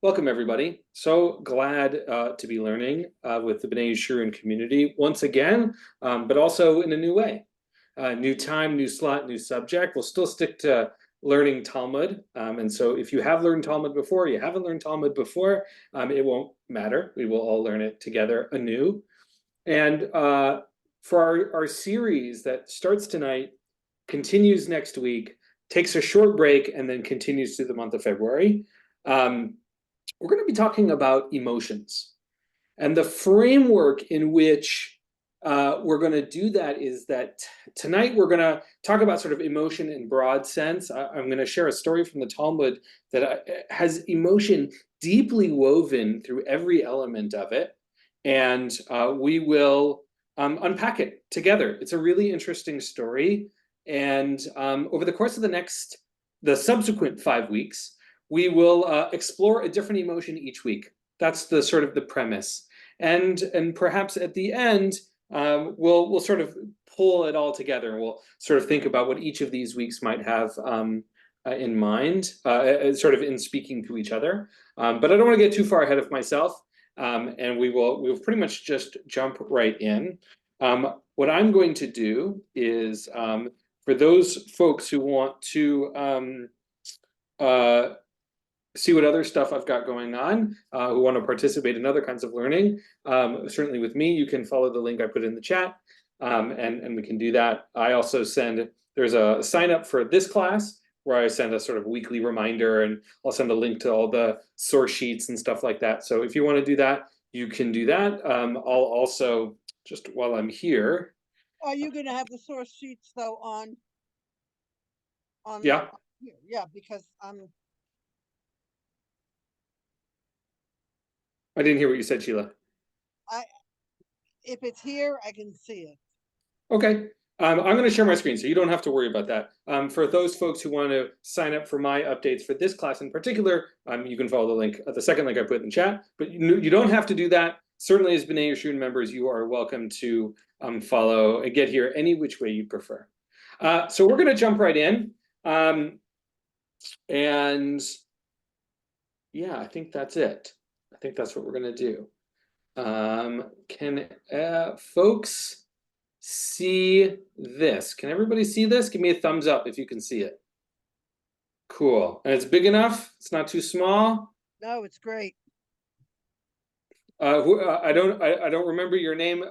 Welcome, everybody. So glad to be learning with the B'nai Yeshurun community once again, but also in a new way. New time, new slot, new subject. We'll still stick to learning Talmud. And so if you have learned Talmud before, you haven't learned Talmud before, it won't matter. We will all learn it together anew. And for our series that starts tonight, continues next week, takes a short break, and then continues through the month of February. We're going to be talking about emotions. And the framework in which we're going to do that is that tonight we're going to talk about sort of emotion in broad sense. I'm going to share a story from the Talmud that has emotion deeply woven through every element of it. And we will unpack it together. It's a really interesting story. And over the course of the subsequent 5 weeks, we will explore a different emotion each week. That's the sort of the premise. And perhaps at the end, we'll sort of pull it all together, and we'll sort of think about what each of these weeks might have in mind, sort of in speaking to each other. But I don't want to get too far ahead of myself, and we'll pretty much just jump right in. What I'm going to do is, for those folks who want to see what other stuff I've got going on, who want to participate in other kinds of learning, certainly with me, you can follow the link I put in the chat, and we can do that. I also there's a sign up for this class where I send a sort of weekly reminder, and I'll send a link to all the source sheets and stuff like that. So if you want to do that, you can do that. I'll also, just while I'm here. Are you going to have the source sheets though on Yeah. here? Yeah, because I didn't hear what you said, Sheila. If it's here, I can see it. Okay. I'm going to share my screen, so you don't have to worry about that. For those folks who want to sign up for my updates for this class in particular, you can follow the link, the second link I put in the chat. But you don't have to do that. Certainly, as B'nai Yeshurun members, you are welcome to follow and get here any which way you prefer. So we're going to jump right in. And yeah, I think that's it. I think that's what we're going to do. Can folks see this? Can everybody see this? Give me a thumbs up if you can see it. Cool. And it's big enough? It's not too small? No, it's great. I don't remember your name,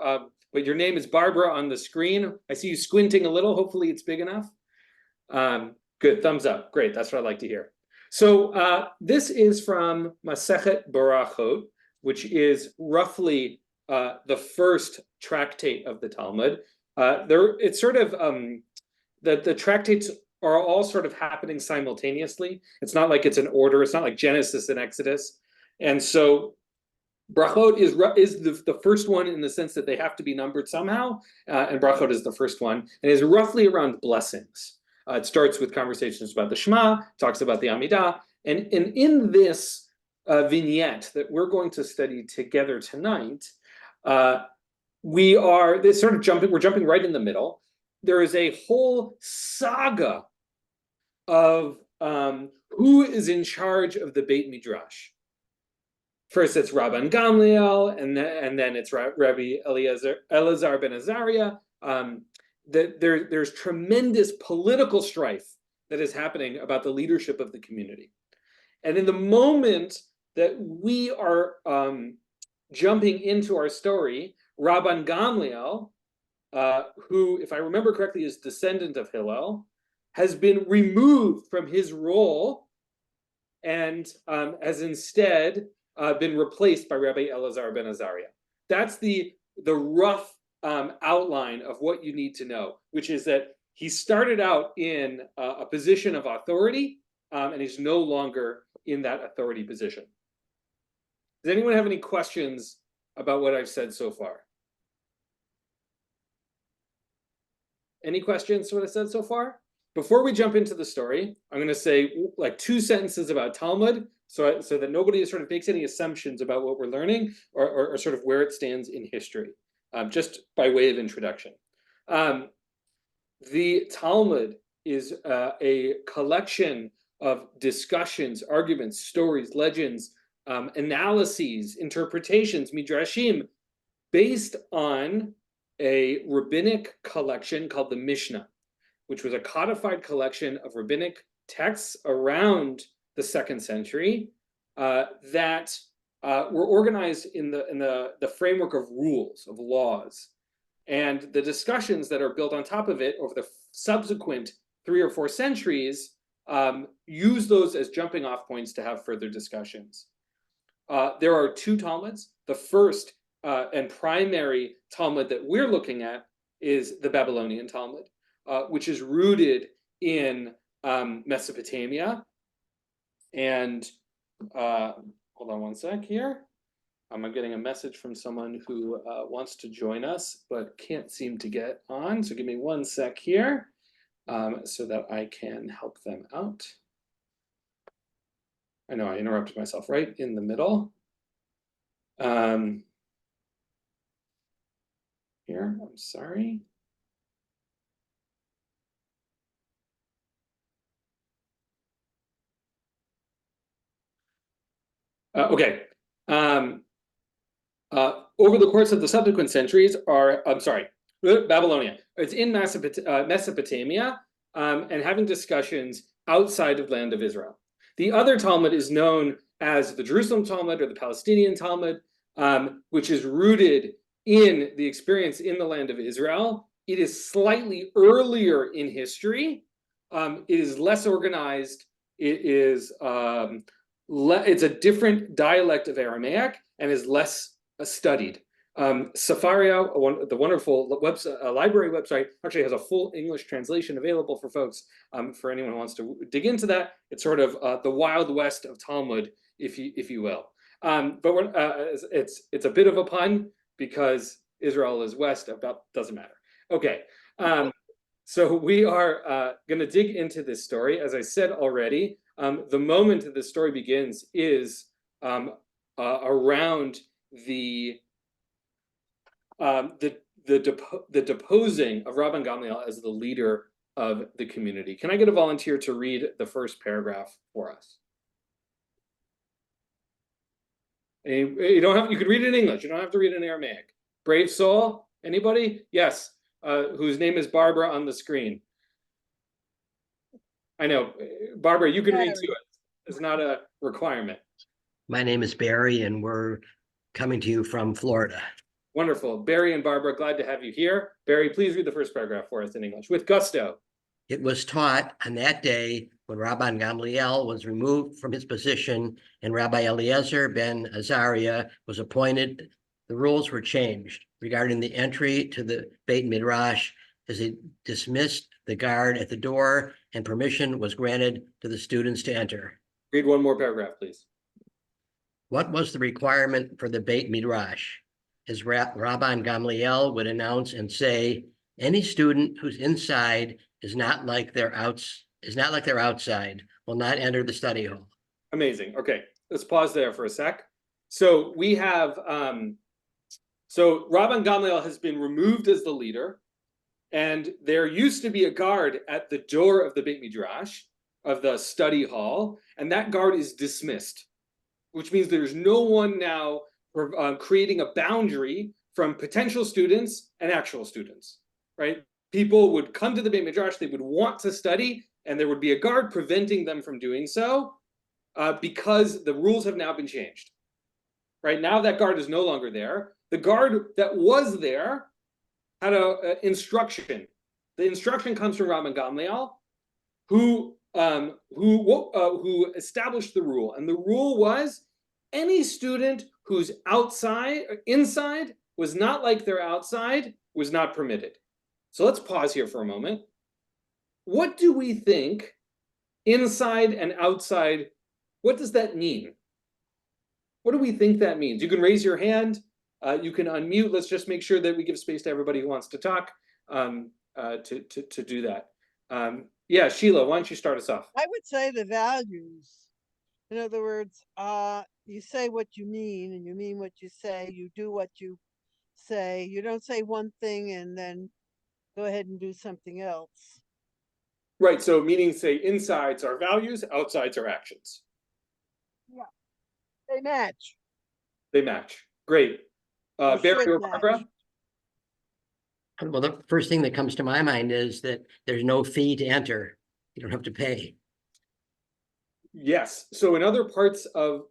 but your name is Barbara on the screen. I see you squinting a little. Hopefully it's big enough. Good, thumbs up. Great, that's what I like to hear. So this is from Masechet Barachot, which is roughly the first tractate of the Talmud. It's sort of the tractates are all sort of happening simultaneously. It's not like it's an order. It's not like Genesis and Exodus. And so Brachot is the first one in the sense that they have to be numbered somehow, and Brachot is the first one, and is roughly around blessings. It starts with conversations about the Shema, talks about the Amidah, and in this vignette that we're going to study together tonight, we're jumping right in the middle. There is a whole saga of who is in charge of the Beit Midrash. First, it's Rabban Gamliel, and then it's Rabbi Elazar ben Azariah. There's tremendous political strife that is happening about the leadership of the community. And in the moment that we are jumping into our story, Rabban Gamliel, who, if I remember correctly, is descendant of Hillel, has been removed from his role and has instead been replaced by Rabbi Elazar ben Azariah. That's the rough outline of what you need to know, which is that he started out in a position of authority, and he's no longer in that authority position. Does anyone have any questions about what I've said so far? Any questions to what I said so far? Before we jump into the story, I'm going to say like 2 sentences about Talmud, so that nobody sort of makes any assumptions about what we're learning or sort of where it stands in history, just by way of introduction. The Talmud is a collection of discussions, arguments, stories, legends, analyses, interpretations, midrashim, based on a rabbinic collection called the Mishnah, which was a codified collection of rabbinic texts around the 2nd century that were organized in the framework of rules, of laws. And the discussions that are built on top of it over the subsequent 3 or 4 centuries use those as jumping off points to have further discussions. There are 2 Talmuds. The first and primary Talmud that we're looking at is the Babylonian Talmud, which is rooted in Mesopotamia. And hold on one sec here. I'm getting a message from someone who wants to join us, but can't seem to get on. So give me one sec here so that I can help them out. I know I interrupted myself right in the middle. Here, I'm sorry. Okay. Over the course of the subsequent centuries Babylonia. It's in Mesopotamia and having discussions outside of land of Israel. The other Talmud is known as the Jerusalem Talmud or the Palestinian Talmud, which is rooted in the experience in the land of Israel. It is slightly earlier in history. It is less organized. It is it's a different dialect of Aramaic and is less studied. Safaria, the wonderful library website, actually has a full English translation available for folks. For anyone who wants to dig into that, it's sort of the Wild West of Talmud, if you will. But it's a bit of a pun because Israel is west. About doesn't matter. Okay, so we are going to dig into this story. As I said already, the moment that this story begins is around the deposing of Rabban Gamliel as the leader of the community. Can I get a volunteer to read the first paragraph for us? And you don't have. You could read it in English. You don't have to read it in Aramaic. Brave soul. Anybody? Yes. Whose name is Barbara on the screen. I know, Barbara. You can read too. It's not a requirement. My name is Barry, and we're coming to you from Florida. Wonderful. Barry and Barbara, glad to have you here. Barry, please read the first paragraph for us in English with gusto. It was taught on that day when Rabban Gamliel was removed from his position and Rabbi Eliezer ben Azariah was appointed. The rules were changed regarding the entry to the Beit Midrash as it dismissed the guard at the door and permission was granted to the students to enter. Read one more paragraph, please. What was the requirement for the Beit Midrash? As Rabban Gamliel would announce and say, any student who's inside is not like they're outside, will not enter the study hall. Amazing. Okay, let's pause there for a sec. So we have, so Rabban Gamliel has been removed as the leader, and there used to be a guard at the door of the Beit Midrash, of the study hall, and that guard is dismissed, which means there's no one now creating a boundary from potential students and actual students, right? People would come to the Beit Midrash, they would want to study, and there would be a guard preventing them from doing so because the rules have now been changed. Right now, that guard is no longer there. The guard that was there had an instruction. The instruction comes from Rabban Gamliel, who established the rule, and the rule was any student who's inside was not like they're outside was not permitted. So let's pause here for a moment. What do we think inside and outside, what does that mean? What do we think that means? You can raise your hand, you can unmute. Let's just make sure that we give space to everybody who wants to talk to do that. Yeah, Sheila, why don't you start us off? I would say the values. In other words, you say what you mean and you mean what you say. You do what you say. You don't say one thing and then go ahead and do something else. Right, so meaning say insides are values, outsides are actions. Yeah. They match They match. Great. or Barry should or match. Barbara? Well, the first thing that comes to my mind is that there's no fee to enter. You don't have to pay. Yes. So in other parts of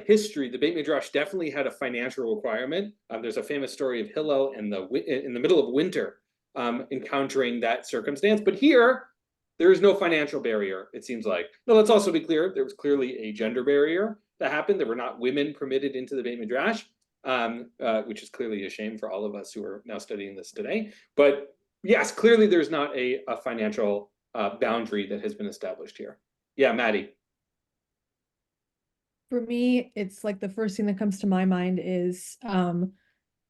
history, the Beit Midrash definitely had a financial requirement. There's a famous story of Hillel in the middle of winter encountering that circumstance. But here, there is no financial barrier, it seems like. Now, let's also be clear, there was clearly a gender barrier that happened. There were not women permitted into the Beit Midrash, which is clearly a shame for all of us who are now studying this today. But yes, clearly there's not a financial boundary that has been established here. Yeah, Maddie. For me, it's like the first thing that comes to my mind is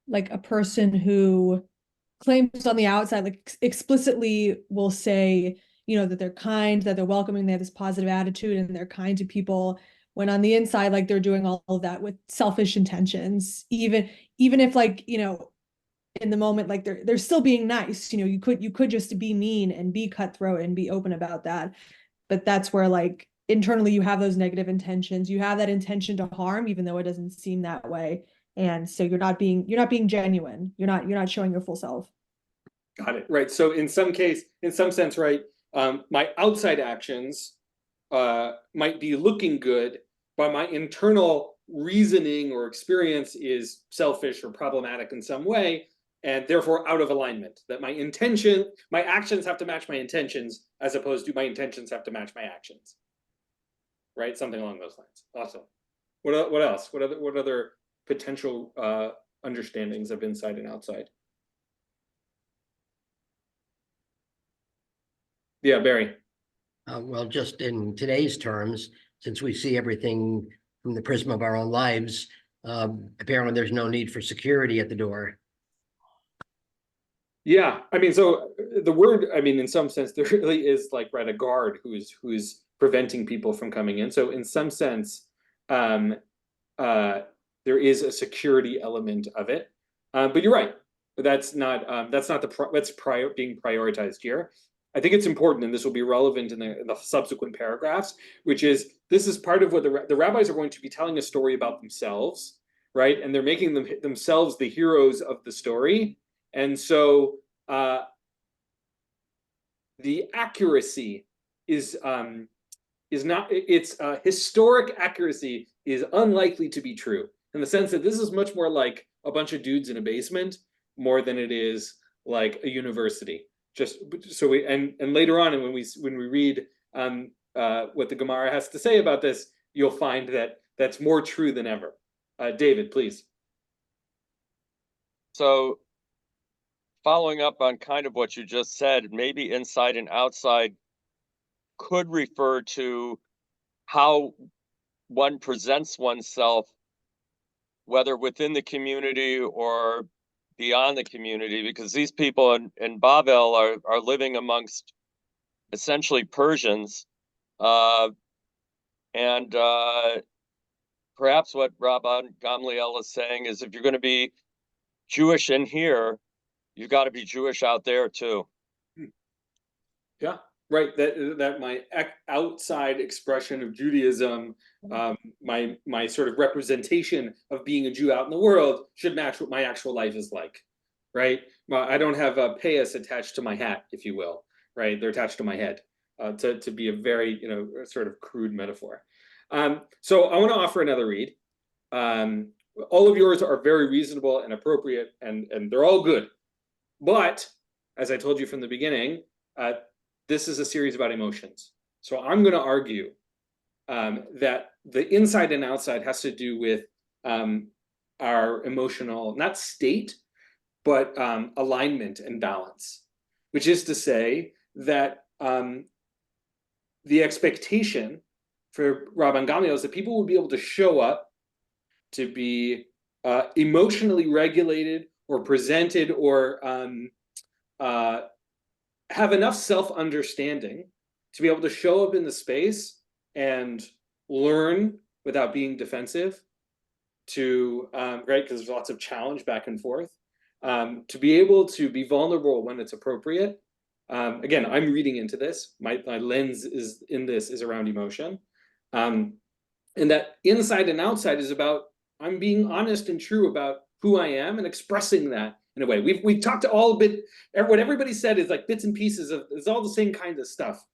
like a person who claims on the outside, like explicitly will say, you know, that they're kind, that they're welcoming, they have this positive attitude and they're kind to people, when on the inside, like they're doing all of that with selfish intentions, even if, like, you know, in the moment, like they're still being nice. You know, you could just be mean and be cutthroat and be open about that. But that's where, like, internally you have those negative intentions, you have that intention to harm, even though it doesn't seem that way. And so you're not being genuine, you're not showing your full self. Got it. Right. So in some sense, right, my outside actions might be looking good, but my internal reasoning or experience is selfish or problematic in some way, and therefore out of alignment. That my actions have to match my intentions, as opposed to my intentions have to match my actions. Right? Something along those lines. Awesome. What else? What other potential understandings of inside and outside? Yeah, Barry. Well, just in today's terms, since we see everything from the prism of our own lives, apparently there's no need for security at the door. Yeah, I mean, so the word, I mean, in some sense, there really is, like, right, a guard who's preventing people from coming in. So in some sense, there is a security element of it. But you're right. That's not being prioritized here. I think it's important, and this will be relevant in the subsequent paragraphs, which is this is part of what the rabbis are going to be telling a story about themselves, right? And they're making themselves the heroes of the story. And so the accuracy is not, its historic accuracy is unlikely to be true, in the sense that this is much more like a bunch of dudes in a basement more than it is like a university. Just so we and later on, and when we read what the Gemara has to say about this, you'll find that that's more true than ever. David, please. So following up on kind of what you just said, maybe inside and outside could refer to how one presents oneself, whether within the community or beyond the community, because these people in Babel are living amongst essentially Persians. And perhaps what Rabbi Gamliel is saying is, if you're going to be Jewish in here, you've got to be Jewish out there too. Yeah, right. That my outside expression of Judaism, my sort of representation of being a Jew out in the world should match what my actual life is like, right? Well, I don't have a payas attached to my hat, if you will, right? They're attached to my head, to be a very, you know, sort of crude metaphor. So I want to offer another read. All of yours are very reasonable and appropriate, and they're all good. But as I told you from the beginning, this is a series about emotions. So I'm going to argue that the inside and outside has to do with our emotional, not state, but alignment and balance, which is to say that the expectation for Rabban Gamliel is that people will be able to show up to be emotionally regulated or presented or have enough self-understanding to be able to show up in the space and learn without being defensive, to right, because there's lots of challenge back and forth, to be able to be vulnerable when it's appropriate. Again, I'm reading into this. My lens is around emotion, and And that inside and outside is about I'm being honest and true about who I am and expressing that in a way. We've talked to all a bit, what everybody said is like bits and pieces of, it's all the same kind of stuff.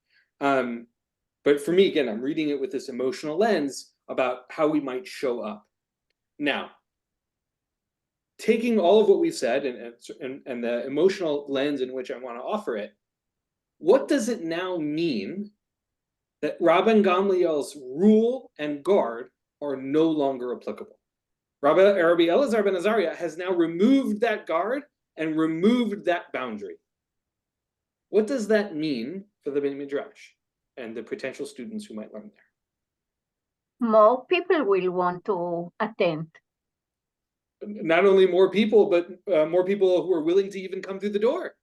But for me, again, I'm reading it with this emotional lens about how we might show up. Now, taking all of what we've said and the emotional lens in which I want to offer it, what does it now mean that Rabban Gamliel's rule and guard are no longer applicable? Rabbi Elazar ben Azariah has now removed that guard and removed that boundary. What does that mean for the Beit Midrash and the potential students who might learn there? More people will want to attend. Not only more people, but more people who are willing to even come through the door,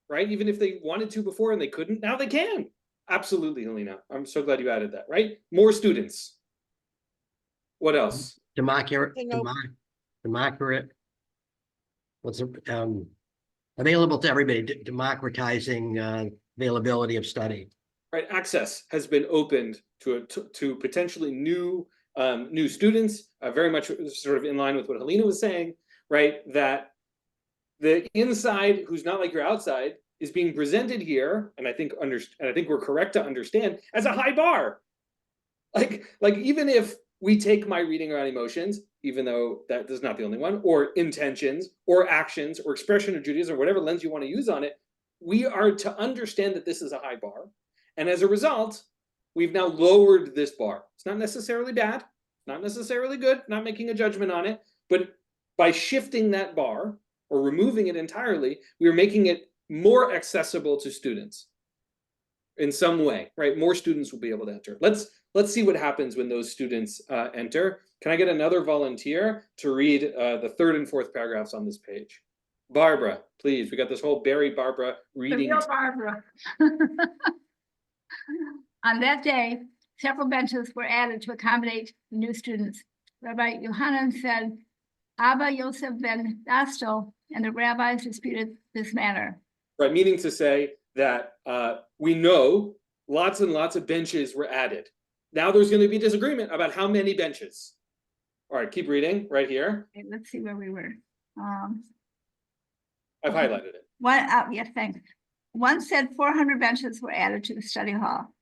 right? Even if they wanted to before and they couldn't, now they can. Absolutely, Helena. I'm so glad you added that, right? More students. What else? Democracy. What's available to everybody, democratizing availability of study. Right, access has been opened to potentially new students, very much sort of in line with what Helena was saying, right? That the inside, who's not like your outside, is being presented here, and I think we're correct to understand, as a high bar. Like even if we take my reading around emotions, even though that is not the only one, or intentions, or actions, or expression of Judaism, or whatever lens you want to use on it, we are to understand that this is a high bar. And as a result, we've now lowered this bar. It's not necessarily bad, not necessarily good, not making a judgment on it, but by shifting that bar or removing it entirely, we are making it more accessible to students in some way, right? More students will be able to enter. Let's see what happens when those students enter. Can I get another volunteer to read the third and fourth paragraphs on this page? Barbara, please. We got this whole Barry Barbara reading. The real Barbara. On that day, several benches were added to accommodate the new students. Rabbi Yohanan said, Abba Yosef ben Dastel and the rabbis disputed this matter. Right, meaning to say that we know lots and lots of benches were added. Now there's going to be disagreement about how many benches. All right, keep reading right here. Okay, let's see where we were. I've highlighted it. Yes, thanks. One said 400 benches were added to the study hall,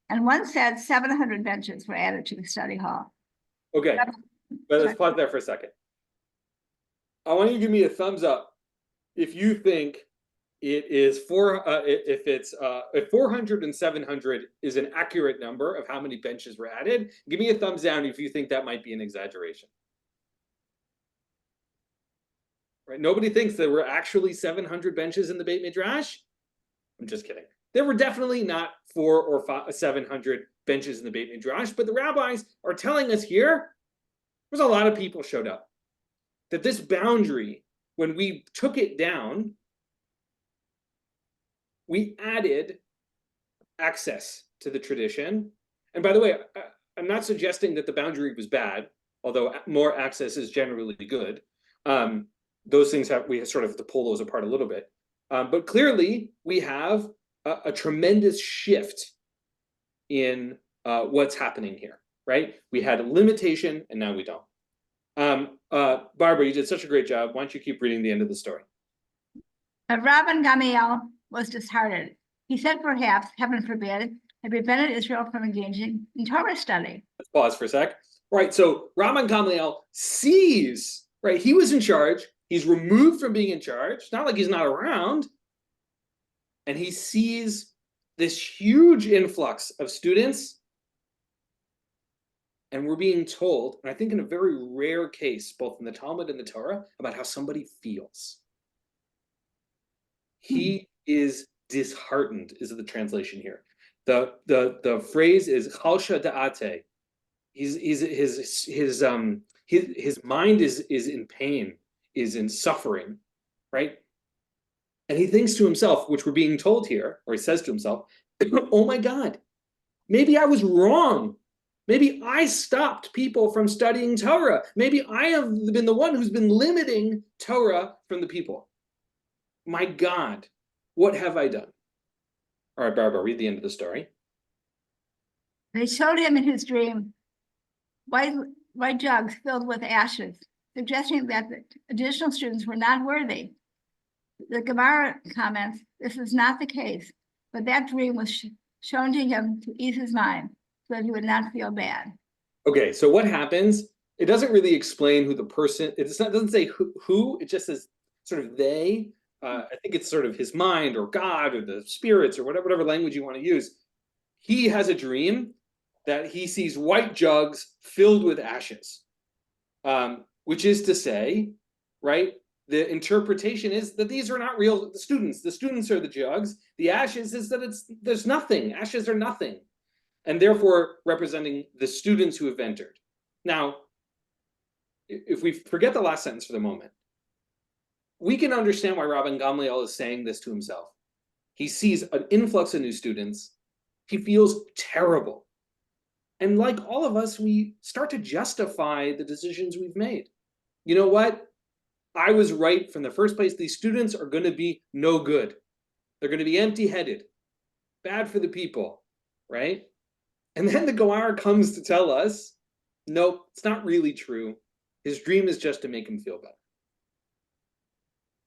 and one said 700 benches were added to the study hall. Okay, but let's pause there for a second. I want you to give me a thumbs up if you think it is if 400 and 700 is an accurate number of how many benches were added. Give me a thumbs down if you think that might be an exaggeration. Right? Nobody thinks there were actually 700 benches in the Beit Midrash. I'm just kidding. There were definitely not 400 or 700 benches in the Beit Midrash, but the rabbis are telling us here, there's a lot of people showed up. That this boundary, when we took it down, we added access to the tradition. And by the way, I'm not suggesting that the boundary was bad, although more access is generally good. Those things we sort of have to pull those apart a little bit. But clearly, we have a tremendous shift in what's happening here, right? We had a limitation, and now we don't. Barbara, you did such a great job. Why don't you keep reading the end of the story? Rabban Gamliel was disheartened. He said perhaps, heaven forbid, had prevented Israel from engaging in Torah study. Let's pause for a sec. Right, so Rabban Gamliel sees, right, he was in charge. He's removed from being in charge. It's not like he's not around. And he sees this huge influx of students. And we're being told, and I think in a very rare case, both in the Talmud and the Torah, about how somebody feels. He is disheartened, is the translation here. The phrase is chalsha da'ate. His mind is in pain, is in suffering, right? And he thinks to himself, which we're being told here, or he says to himself, oh my God, maybe I was wrong. Maybe I stopped people from studying Torah. Maybe I have been the one who's been limiting Torah from the people. My God, what have I done? All right, Barbara, read the end of the story. They showed him in his dream white jugs filled with ashes, suggesting that the additional students were not worthy. The Gemara comments, this is not the case, but that dream was shown to him to ease his mind so that he would not feel bad. Okay, so what happens? It doesn't really explain who the person, doesn't say who, it just says sort of they. I think it's sort of his mind or God or the spirits or whatever language you want to use. He has a dream that he sees white jugs filled with ashes, which is to say, right, the interpretation is that these are not real students. The students are the jugs. The ashes is that there's nothing. Ashes are nothing, and therefore representing the students who have entered. Now, if we forget the last sentence for the moment, we can understand why Rabbi Gamliel is saying this to himself. He sees an influx of new students. He feels terrible. And like all of us, we start to justify the decisions we've made. You know what? I was right from the first place. These students are going to be no good. They're going to be empty-headed, bad for the people, right? And then the Gemara comes to tell us, nope, it's not really true. His dream is just to make him feel better.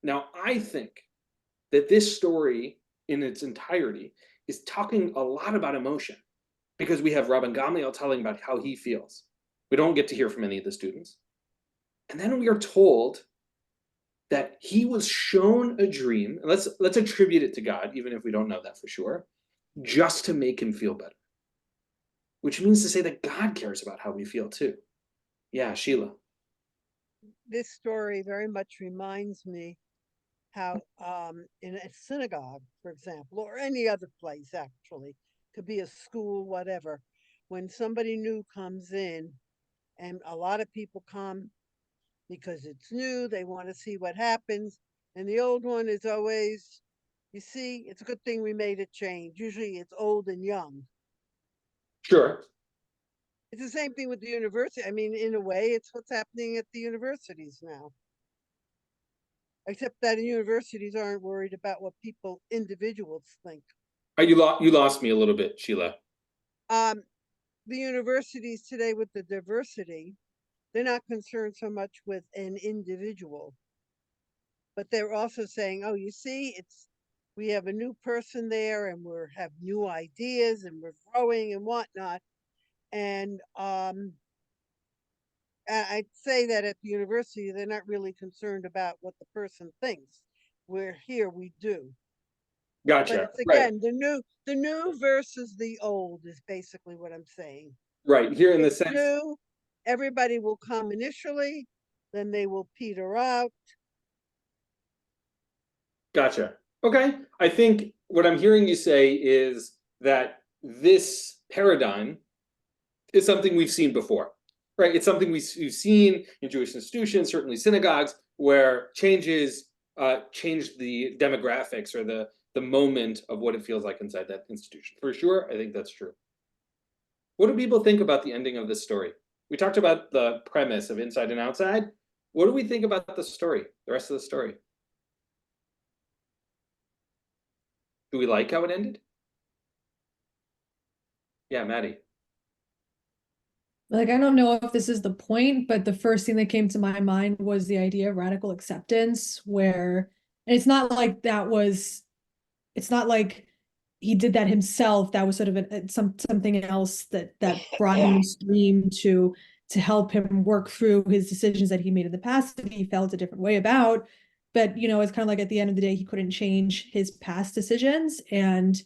Now, I think that this story in its entirety is talking a lot about emotion, because we have Rabbi Gamliel telling about how he feels. We don't get to hear from any of the students. And then we are told that he was shown a dream, and let's attribute it to God, even if we don't know that for sure, just to make him feel better. Which means to say that God cares about how we feel too. Yeah, Sheila. This story very much reminds me how in a synagogue, for example, or any other place actually, could be a school, whatever, when somebody new comes in, and a lot of people come because it's new, they want to see what happens, and the old one is always, you see, it's a good thing we made a change. Usually it's old and young. Sure. It's the same thing with the university. I mean, in a way, it's what's happening at the universities now. Except that universities aren't worried about what individuals think. You lost me a little bit, Sheila. The universities today with the diversity, they're not concerned so much with an individual, but they're also saying, oh, you see, we have a new person there, and have new ideas, and we're growing and whatnot. And I'd say that at the university, they're not really concerned about what the person thinks. We're here, we do. Gotcha. But it's again, right. The new versus the old is basically what I'm saying. Right, here in the It's sense. new, everybody will come initially, then they will peter out. Gotcha. Okay. I think what I'm hearing you say is that this paradigm is something we've seen before, right? It's something we've seen in Jewish institutions, certainly synagogues, where changes change the demographics or the moment of what it feels like inside that institution. For sure, I think that's true. What do people think about the ending of this story? We talked about the premise of inside and outside. What do we think about the story, the rest of the story? Do we like how it ended? Yeah, Maddie. Like, I don't know if this is the point, but the first thing that came to my mind was the idea of radical acceptance, where, and it's not like he did that himself. That was sort of something else that brought him this dream to help him work through his decisions that he made in the past that he felt a different way about. But, you know, it's kind of like at the end of the day, he couldn't change his past decisions, and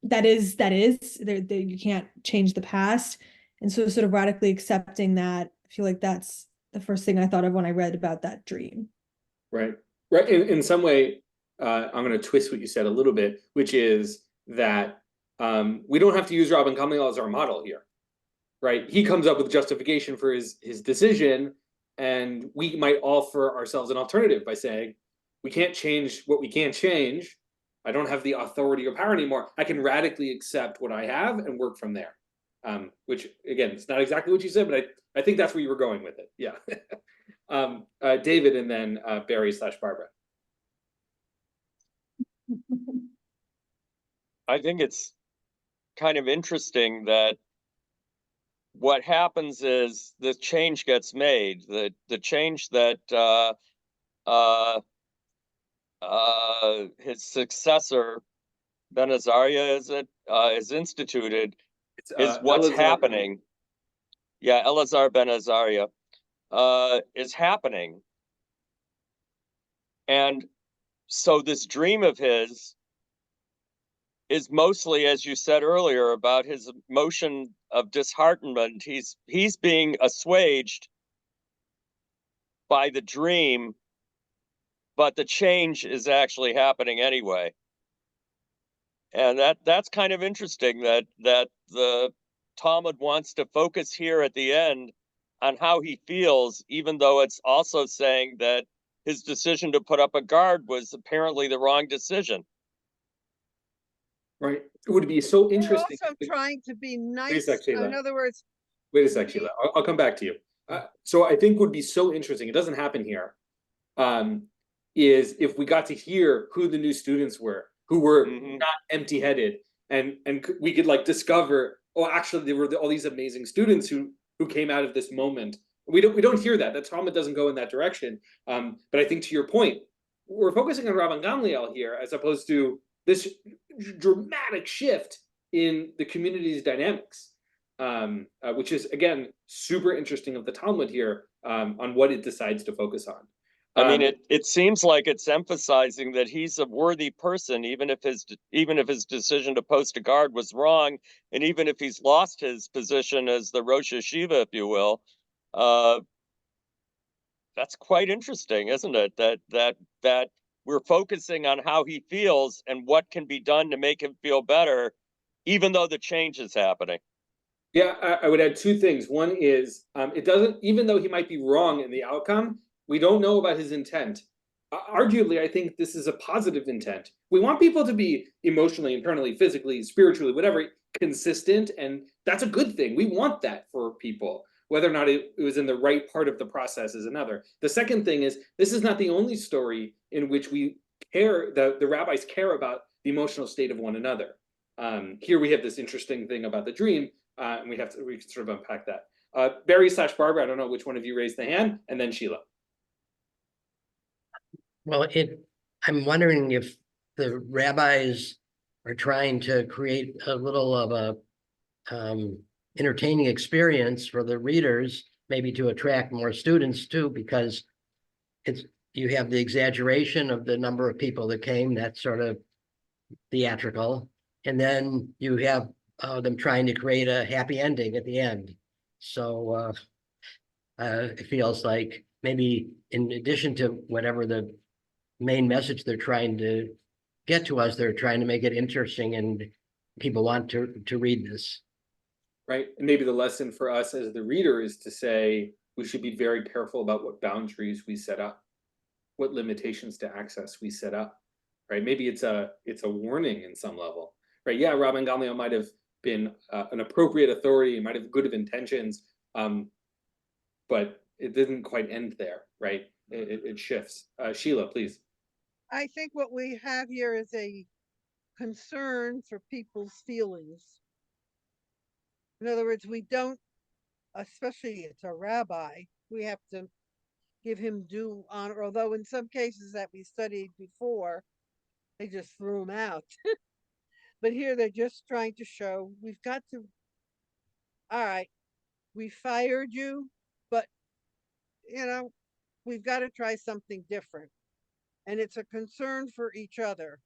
that is you can't change the past. And so sort of radically accepting that, I feel like that's the first thing I thought of when I read about that dream. Right. In some way, I'm going to twist what you said a little bit, which is that we don't have to use Rabbi Gamliel as our model here, right? He comes up with justification for his decision, and we might offer ourselves an alternative by saying, we can't change what we can't change. I don't have the authority or power anymore. I can radically accept what I have and work from there. Which, again, it's not exactly what you said, but I think that's where you were going with it. Yeah. David, and then Barry/Barbara. I think it's kind of interesting that what happens is the change gets made. The change that his successor, Ben Azaria, is instituted, It's is what's Elazar. happening. Yeah, Elazar Ben Azaria is happening. And so this dream of his is mostly, as you said earlier, about his emotion of disheartenment. He's being assuaged by the dream, but the change is actually happening anyway. And that's kind of interesting that the Talmud wants to focus here at the end on how he feels, even though it's also saying that his decision to put up a guard was apparently the wrong decision. Right. It would be so They're interesting. also trying to be Wait a nice. sec, Sheila. In other words, Wait a sec, Sheila. I'll come back to you. So I think would be so interesting. It doesn't happen here. Is if we got to hear who the new students were, who were not empty-headed, and we could like discover, oh, actually there were all these amazing students who came out of this moment. We don't hear that. The Talmud doesn't go in that direction. But I think to your point, we're focusing on Rabban Gamliel here as opposed to this dramatic shift in the community's dynamics, which is again super interesting of the Talmud here on what it decides to focus on. I mean, it seems like it's emphasizing that he's a worthy person, even if his decision to post a guard was wrong, and even if he's lost his position as the Rosh Yeshiva, if you will. That's quite interesting, isn't it? That we're focusing on how he feels and what can be done to make him feel better, even though the change is happening. Yeah, I would add two things. One is it doesn't, even though he might be wrong in the outcome, we don't know about his intent. Arguably, I think this is a positive intent. We want people to be emotionally, internally, physically, spiritually, whatever, consistent, and that's a good thing. We want that for people. Whether or not it was in the right part of the process is another. The second thing is, this is not the only story in which we care, the rabbis care about the emotional state of one another. Here we have this interesting thing about the dream, and we can sort of unpack that. Barry/Barbara, I don't know which one of you raised the hand, and then Sheila. Well, I'm wondering if the rabbis are trying to create a little of a entertaining experience for the readers, maybe to attract more students too, because you have the exaggeration of the number of people that came, that's sort of theatrical, and then you have them trying to create a happy ending at the end. So it feels like maybe in addition to whatever the main message they're trying to get to us, they're trying to make it interesting and people want to read this. Right. And maybe the lesson for us as the reader is to say we should be very careful about what boundaries we set up, what limitations to access we set up. Right. Maybe it's a warning in some level. Right. Yeah, Rabban Gamliel might have been an appropriate authority, might have good of intentions, but it didn't quite end there. Right. It shifts. Sheila, please. I think what we have here is a concern for people's feelings. In other words, we don't, especially it's a rabbi, we have to give him due honor, although in some cases that we studied before, they just threw him out. But here they're just trying to show we've got to, all right, we fired you, but we've got to try something different. And it's a concern for each other.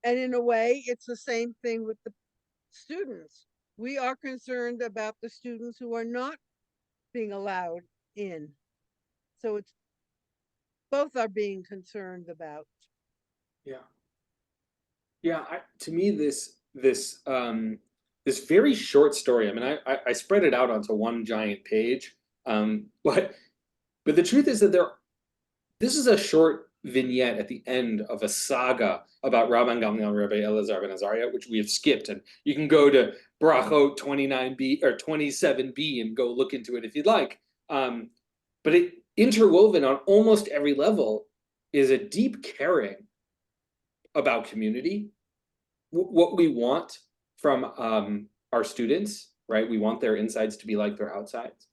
And in a way, it's the same thing with the students. We are concerned about the students who are not being allowed in. So it's both are being concerned about. Yeah. Yeah. To me, this very short story. I mean, I spread it out onto one giant page. But the truth is that this is a short vignette at the end of a saga about Rabban Gamliel, Rabbi Elazar ben Azariah, which we have skipped. And you can go to Brachot 29b or 27b and go look into it if you'd like. But it interwoven on almost every level is a deep caring about community, what we want from our students, right? We want their insides to be like their outsides.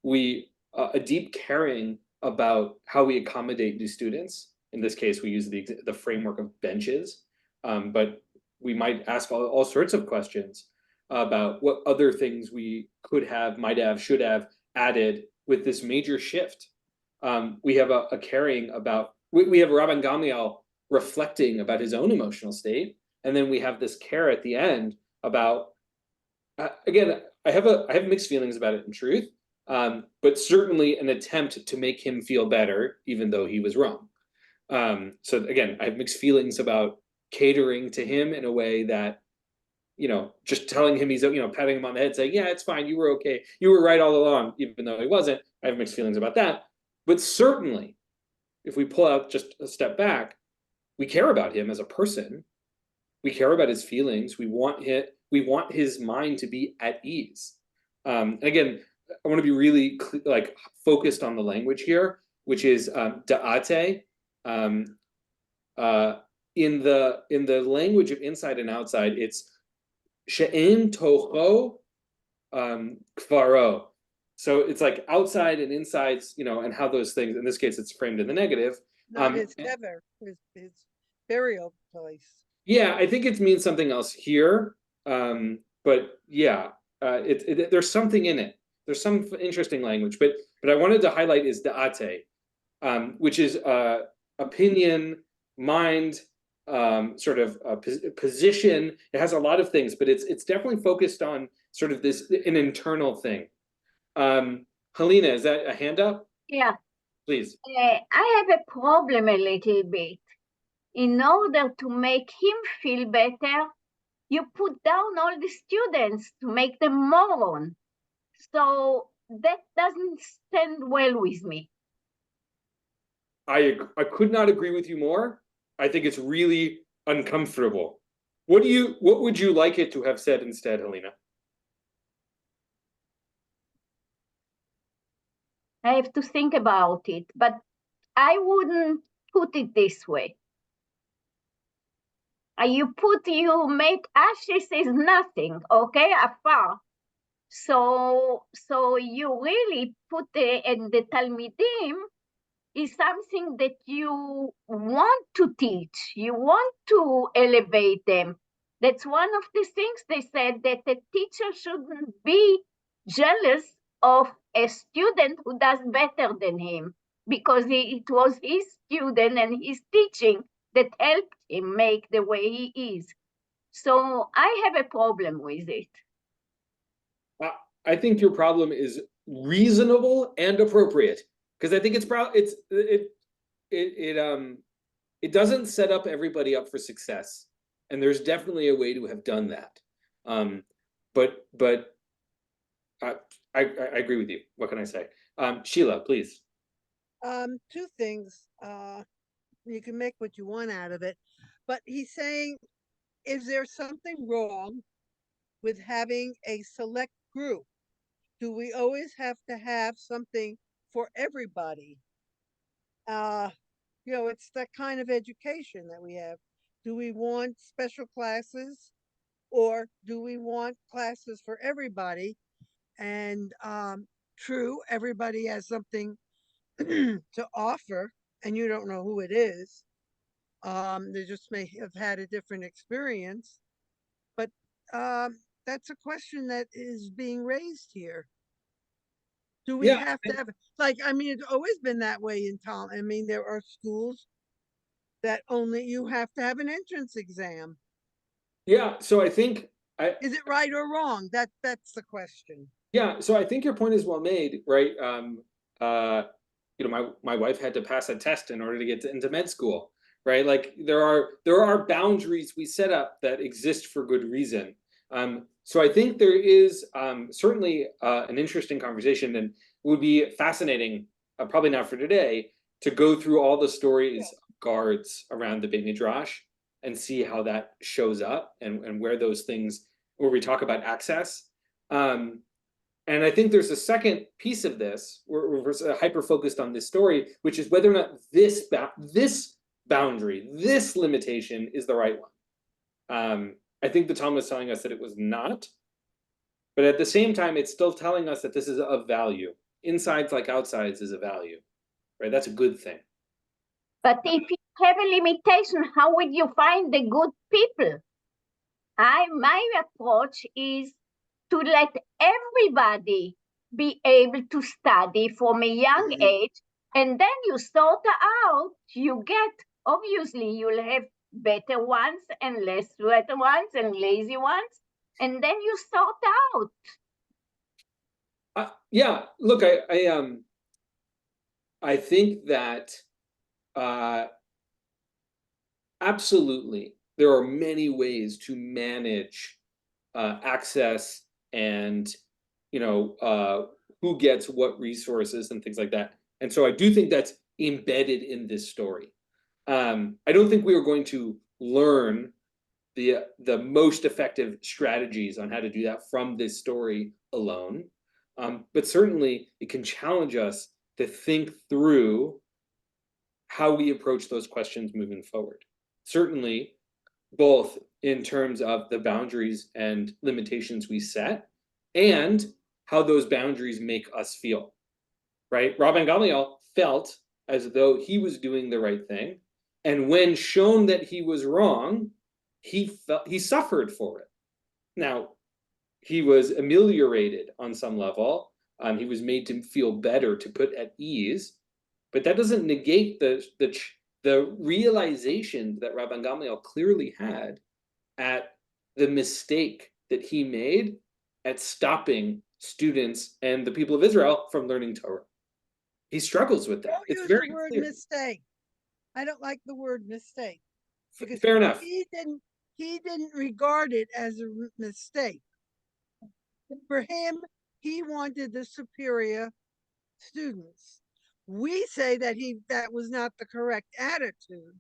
We a deep caring about how we accommodate new students. In this case, we use the framework of benches, but we might ask all sorts of questions about what other things we could have, might have, should have added with this major shift. We have a caring about, we have Rabbi Gamliel reflecting about his own emotional state, and then we have this care at the end about, again, I have mixed feelings about it in truth, but certainly an attempt to make him feel better, even though he was wrong. So again, I have mixed feelings about catering to him in a way that, just telling him he's, patting him on the head, saying, yeah, it's fine, you were okay, you were right all along, even though he wasn't. I have mixed feelings about that. But certainly, if we pull out just a step back, we care about him as a person. We care about his feelings. We want his mind to be at ease. And again, I want to be really focused on the language here, which is da'ate. In the language of inside and outside, it's she'en toho kvaro. So it's like outside and insides, and how those things, in this case, it's framed in the negative. Not his kever, his burial place. Yeah, I think it means something else here. But yeah, there's something in it. There's some interesting language, but I wanted to highlight is da'ate, which is opinion, mind, sort of position. It has a lot of things, but it's definitely focused on sort of an internal thing. Helena, is that a hand up? Yeah. Please. I have a problem a little bit. In order to make him feel better, you put down all the students to make them moron. So that doesn't stand well with me. I could not agree with you more. I think it's really uncomfortable. What would you like it to have said instead, Helena? I have to think about it, but I wouldn't put it this way. You make ashes is nothing, okay, afar. So you really put in the Talmidim is something that you want to teach, you want to elevate them. That's one of the things they said, that a teacher shouldn't be jealous of a student who does better than him, because it was his student and his teaching that helped him make the way he is. So I have a problem with it. I think your problem is reasonable and appropriate, because I think it doesn't set up everybody up for success, and there's definitely a way to have done that. But I agree with you. What can I say? Sheila, please. Two things. You can make what you want out of it, but he's saying, is there something wrong with having a select group? Do we always have to have something for everybody? It's that kind of education that we have. Do we want special classes, or do we want classes for everybody? And true, everybody has something to offer, and you don't know who it is. They just may have had a different experience, but that's a question that is being raised here. Do we have to have, it's always been that way in Talmud. I mean, there are schools that only you have to have an entrance exam. Yeah, so I think is it right or wrong? That's the question. Yeah, so I think your point is well made, right? My wife had to pass a test in order to get into med school, right? Like there are boundaries we set up that exist for good reason. So I think there is certainly an interesting conversation, and it would be fascinating, probably not for today, to go through all the stories of guards around the Beit Midrash and see how that shows up, and where those things, where we talk about access. And I think there's a second piece of this, we're hyper-focused on this story, which is whether or not this boundary, this limitation is the right one. I think the Talmud is telling us that it was not. But at the same time, it's still telling us that this is of value. Insides like outsides is a value, right? That's a good thing. But if you have a limitation, how would you find the good people? My approach is to let everybody be able to study from a young age, and then you sort out, you get, obviously you'll have better ones and less better ones and lazy ones, and then you sort out. Yeah, look, I think that absolutely there are many ways to manage access and who gets what resources and things like that. And so I do think that's embedded in this story. I don't think we are going to learn the most effective strategies on how to do that from this story alone. But certainly it can challenge us to think through how we approach those questions moving forward. Certainly, both in terms of the boundaries and limitations we set and how those boundaries make us feel, right? Rabbi Gamliel felt as though he was doing the right thing. And when shown that he was wrong, he suffered for it. Now, he was ameliorated on some level. He was made to feel better, to put at ease, but that doesn't negate the realization that Rabbi Gamliel clearly had at the mistake that he made at stopping students and the people of Israel from learning Torah. He struggles with that. Don't It's use very the word clear. mistake. I don't like the word mistake. Because Fair enough. He didn't regard it as a mistake. For him, he wanted the superior students. We say that that was not the correct attitude.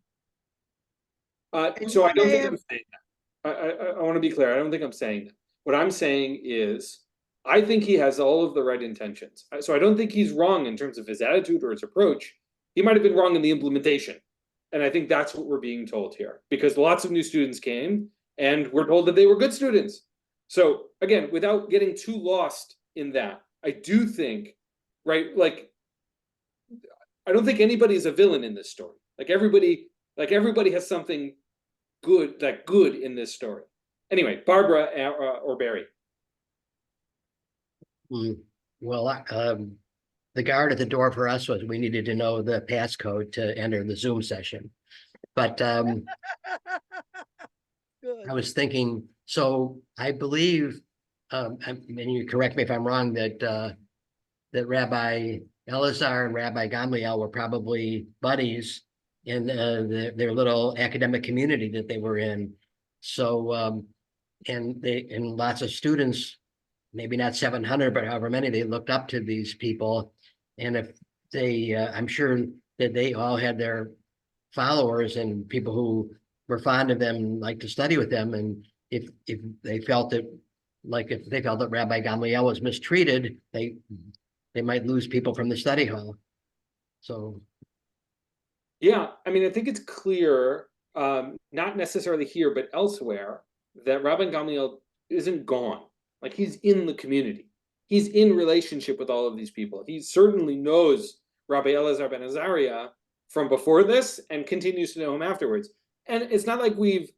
So I don't think I'm saying that. I want to be clear. I don't think I'm saying that. What I'm saying is, I think he has all of the right intentions. So I don't think he's wrong in terms of his attitude or his approach. He might have been wrong in the implementation. And I think that's what we're being told here, because lots of new students came and we're told that they were good students. So again, without getting too lost in that, I do think, right, like, I don't think anybody is a villain in this story. Like everybody has something good in this story. Anyway, Barbara or Barry. Well, the guard at the door for us was we needed to know the passcode to enter the Zoom session. But I was thinking, so I believe, and you correct me if I'm wrong, that Rabbi Elazar and Rabbi Gamliel were probably buddies in their little academic community that they were in. So, and lots of students, maybe not 700, but however many, they looked up to these people. And if they, I'm sure that they all had their followers and people who were fond of them, like to study with them. And if they felt that, like if they felt that Rabbi Gamliel was mistreated, they might lose people from the study hall. So. Yeah, I mean, I think it's clear, not necessarily here, but elsewhere, that Rabbi Gamliel isn't gone. Like, he's in the community. He's in relationship with all of these people. He certainly knows Rabbi Elazar ben Azariah from before this and continues to know him afterwards. And it's not like we've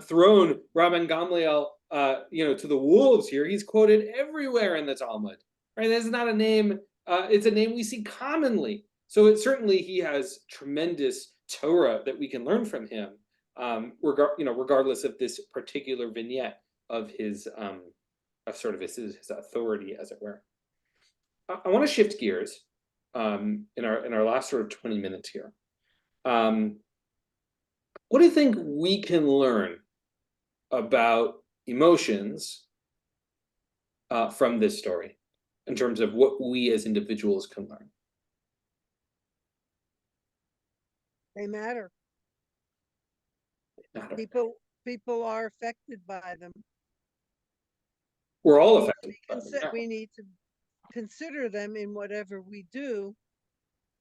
thrown Rabbi Gamliel to the wolves here. He's quoted everywhere in the Talmud. Right? This is not a name, it's a name we see commonly. So certainly he has tremendous Torah that we can learn from him, regardless of this particular vignette of his his authority, as it were. I want to shift gears in our last sort of 20 minutes here. What do you think we can learn about emotions from this story, in terms of what we as individuals can learn? They matter. They matter. People are affected by them. We're all affected. We need to consider them in whatever we do,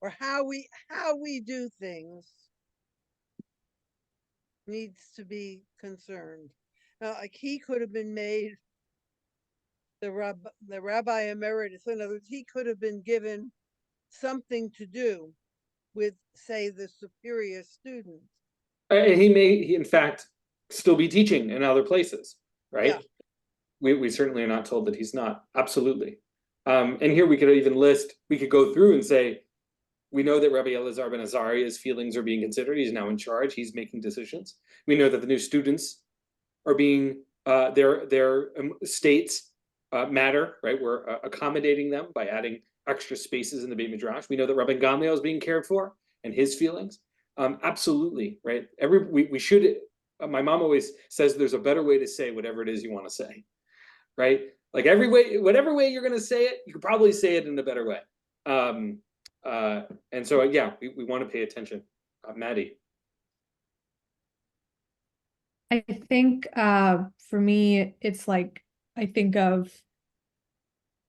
or how we do things needs to be concerned. Like he could have been made the rabbi emeritus. In other words, he could have been given something to do with, say, the superior students. And he in fact still be teaching in other places, right? Yeah. We certainly are not told that he's not. Absolutely. And here we could even we could go through and say, we know that Rabbi Elazar ben Azariah's feelings are being considered. He's now in charge. He's making decisions. We know that the new students are being, their states matter, right? We're accommodating them by adding extra spaces in the Beit Midrash. We know that Rabbi Gamliel is being cared for and his feelings. Absolutely, right? We should, my mom always says there's a better way to say whatever it is you want to say, right? Like whatever way you're going to say it, you could probably say it in a better way. And so, yeah, we want to pay attention. Maddie. I think for me, it's like, I think of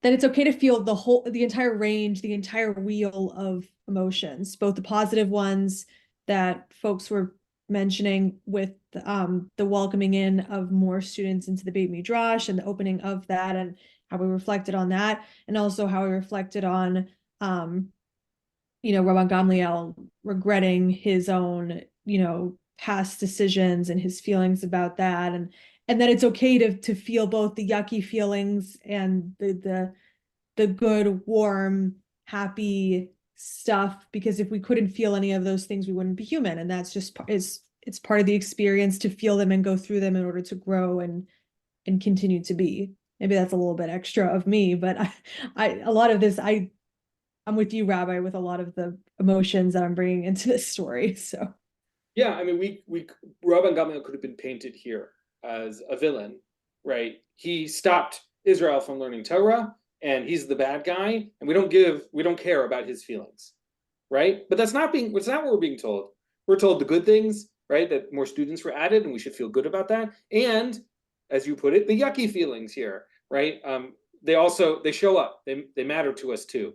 that it's okay to feel the entire range, the entire wheel of emotions, both the positive ones that folks were mentioning with the welcoming in of more students into the Beit Midrash and the opening of that, and how we reflected on that, and also how we reflected on Rabbi Gamliel regretting his own past decisions and his feelings about that, and that it's okay to feel both the yucky feelings and the good, warm, happy stuff, because if we couldn't feel any of those things, we wouldn't be human. And that's just it's part of the experience to feel them and go through them in order to grow and continue to be. Maybe that's a little bit extra of me, but a lot of this, I'm with you, Rabbi, with a lot of the emotions that I'm bringing into this story. So yeah, I mean, Rabbi Gamliel could have been painted here as a villain, right? He stopped Israel from learning Torah, and he's the bad guy, and we don't care about his feelings, right? But that's not what we're being told. We're told the good things, right? That more students were added, and we should feel good about that. And as you put it, the yucky feelings here, right? They show up. They matter to us too,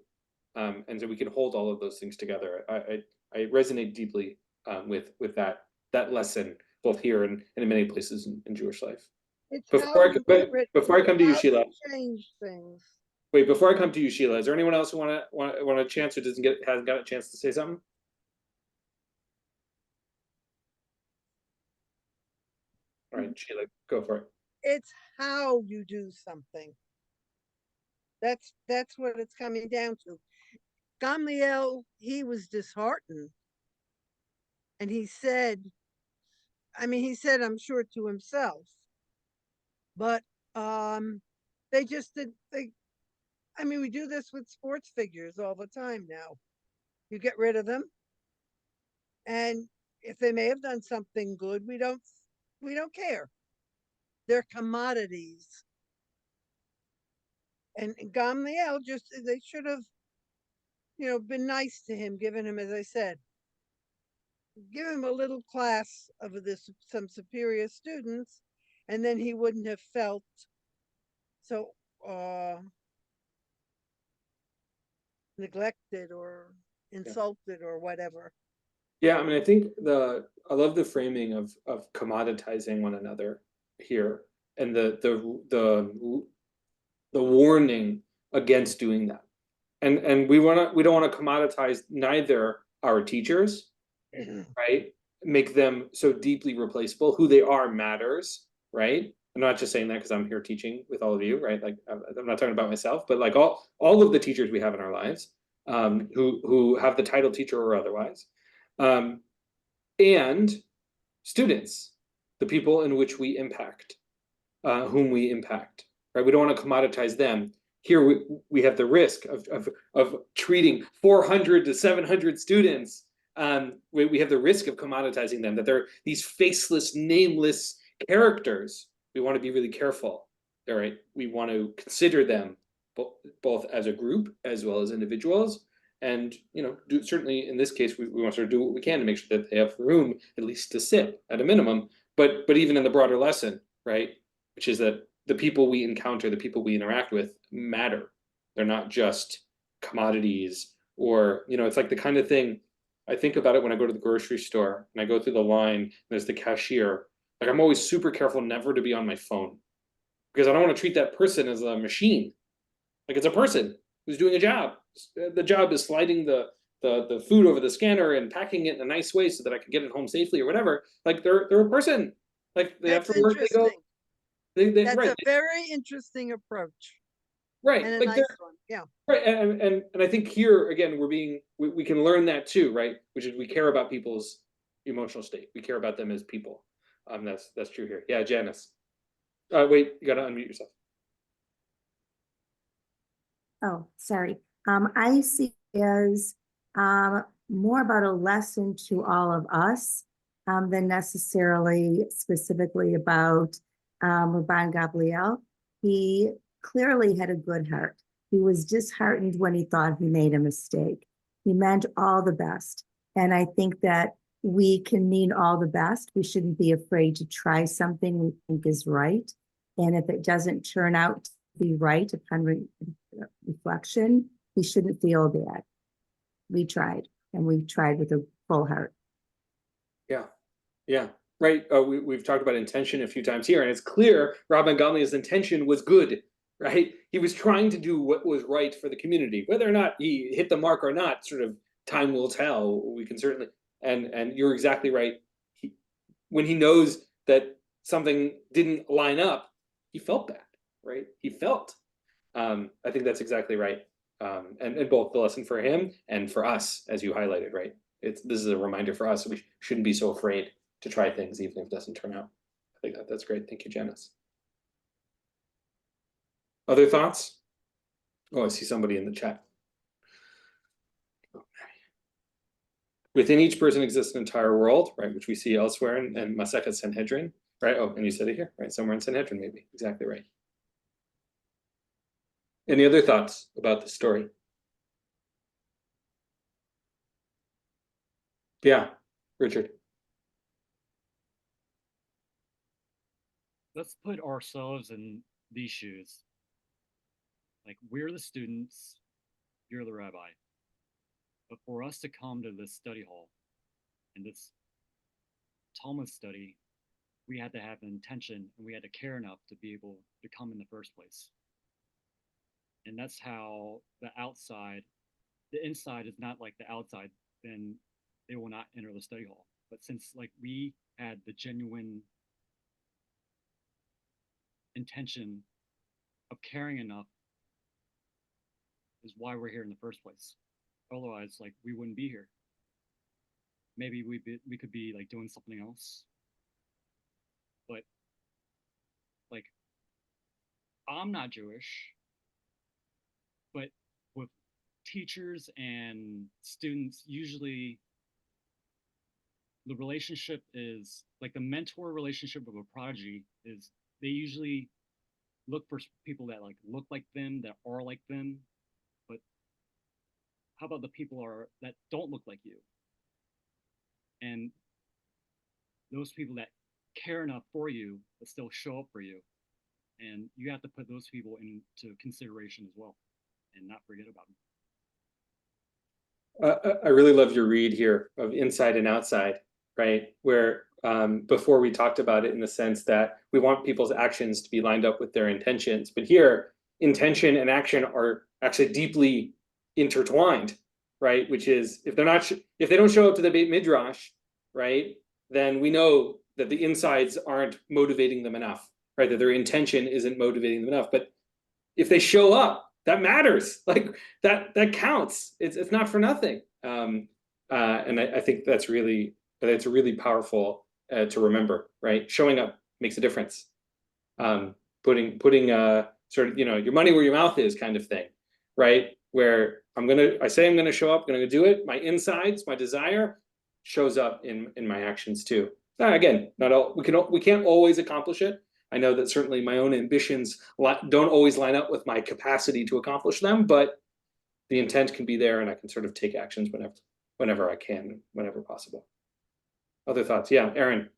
and so we can hold all of those things together. I resonate deeply with that lesson, both here and in many places in Jewish life. Before I come to you, Sheila. Change things. Wait, before I come to you, Sheila, is there anyone else who want a chance or hasn't got a chance to say something? All right, Sheila, go for it. It's how you do something. That's what it's coming down to. Gamliel, he was disheartened. And he said, I'm sure to himself, but they just did, we do this with sports figures all the time now. You get rid of them, and if they may have done something good, we don't care. They're commodities. And Gamliel they should have, been nice to him, given him, as I said, give him a little class of some superior students, and then he wouldn't have felt so neglected or insulted or whatever. Yeah, I mean, I think I love the framing of commoditizing one another here, and the warning against doing that. And we don't want to commoditize neither our teachers, right? Make them so deeply replaceable. Who they are matters, right? I'm not just saying that because I'm here teaching with all of you, right? Like I'm not talking about myself, but like all of the teachers we have in our lives, who have the title teacher or otherwise, and students, the people in which we impact, whom we impact, right? We don't want to commoditize them. Here we have the risk of treating 400 to 700 students. We have the risk of commoditizing them, that they're these faceless, nameless characters. We want to be really careful. All right, we want to consider them both as a group as well as individuals, and certainly in this case, we want to do what we can to make sure that they have room at least to sit at a minimum. But even in the broader lesson, right, which is that the people we encounter, the people we interact with matter. They're not just commodities, or it's like the kind of thing I think about it when I go to the grocery store and I go through the line and there's the cashier. Like I'm always super careful never to be on my phone, because I don't want to treat that person as a machine. Like, it's a person who's doing a job. The job is sliding the food over the scanner and packing it in a nice way so that I can get it home safely or whatever. Like, they're a person. Like, they have That's to work. They go. interesting. That's Right. a very interesting approach Right. and a Like, nice one. Yeah. right. And I think here again we can learn that too, right? Which is we care about people's emotional state. We care about them as people. That's true here. Yeah, Janice. Wait, you gotta unmute yourself. Oh, sorry. I see it as more about a lesson to all of us than necessarily specifically about Rabban Gabriel. He clearly had a good heart. He was disheartened when he thought he made a mistake. He meant all the best. And I think that we can mean all the best. We shouldn't be afraid to try something we think is right. And if it doesn't turn out to be right upon reflection, we shouldn't feel bad. We tried, and we tried with a full heart. Yeah, right. We've talked about intention a few times here, and it's clear Rabban Gamliel's intention was good, right? He was trying to do what was right for the community. Whether or not he hit the mark or not, sort of time will tell. We can certainly, and you're exactly right. When he knows that something didn't line up, he felt bad, right? He felt. I think that's exactly right. And both the lesson for him and for us, as you highlighted, right? This is a reminder for us. We shouldn't be so afraid to try things, even if it doesn't turn out. I think that's great. Thank you, Janice. Other thoughts? Oh, I see somebody in the chat. Okay. Within each person exists an entire world, right? Which we see elsewhere in Masechet Sanhedrin, right? Oh, and you said it here, right? Somewhere in Sanhedrin, maybe. Exactly right. Any other thoughts about the story? Yeah, Richard. Let's put ourselves in these shoes. Like, we're the students, you're the rabbi. But for us to come to this study hall and this Talmud study, we had to have an intention and we had to care enough to be able to come in the first place. And that's how the inside is not like the outside, then they will not enter the study hall. But since like we had the genuine intention of caring enough is why we're here in the first place. Otherwise, like, we wouldn't be here. Maybe we could be like doing something else. But like, I'm not Jewish, but with teachers and students, usually the relationship is like the mentor relationship of a prodigy is they usually look for people that like look like them, that are like them. But how about the people that don't look like you? And those people that care enough for you but still show up for you. And you have to put those people into consideration as well and not forget about them. I really love your read here of inside and outside, right? Where before we talked about it in the sense that we want people's actions to be lined up with their intentions, but here intention and action are actually deeply intertwined, right? Which is if they don't show up to the Beit Midrash, right, then we know that the insides aren't motivating them enough, right? That their intention isn't motivating them enough. But if they show up, that matters. Like that counts. It's not for nothing. And I think that's really powerful to remember, right? Showing up makes a difference. Putting sort of, your money where your mouth is kind of thing, right? Where I say I'm gonna show up, I'm gonna do it. My insides, my desire shows up in my actions too. Now, again, not all we can't always accomplish it. I know that certainly my own ambitions don't always line up with my capacity to accomplish them, but the intent can be there, and I can sort of take actions whenever I can, whenever possible. Other thoughts? Yeah, Aaron.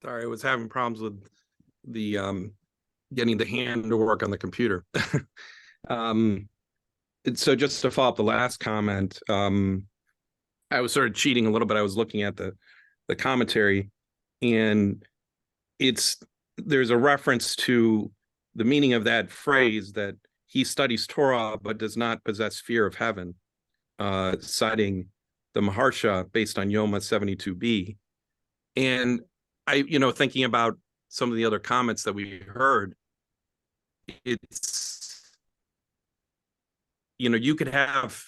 Sorry, I was having problems with the getting the hand to work on the computer. So just to follow up the last comment, I was sort of cheating a little bit. I was looking at the commentary, and there's a reference to the meaning of that phrase, that he studies Torah but does not possess fear of heaven, citing the Maharsha based on Yoma 72b. And thinking about some of the other comments that we heard, it's, you could have,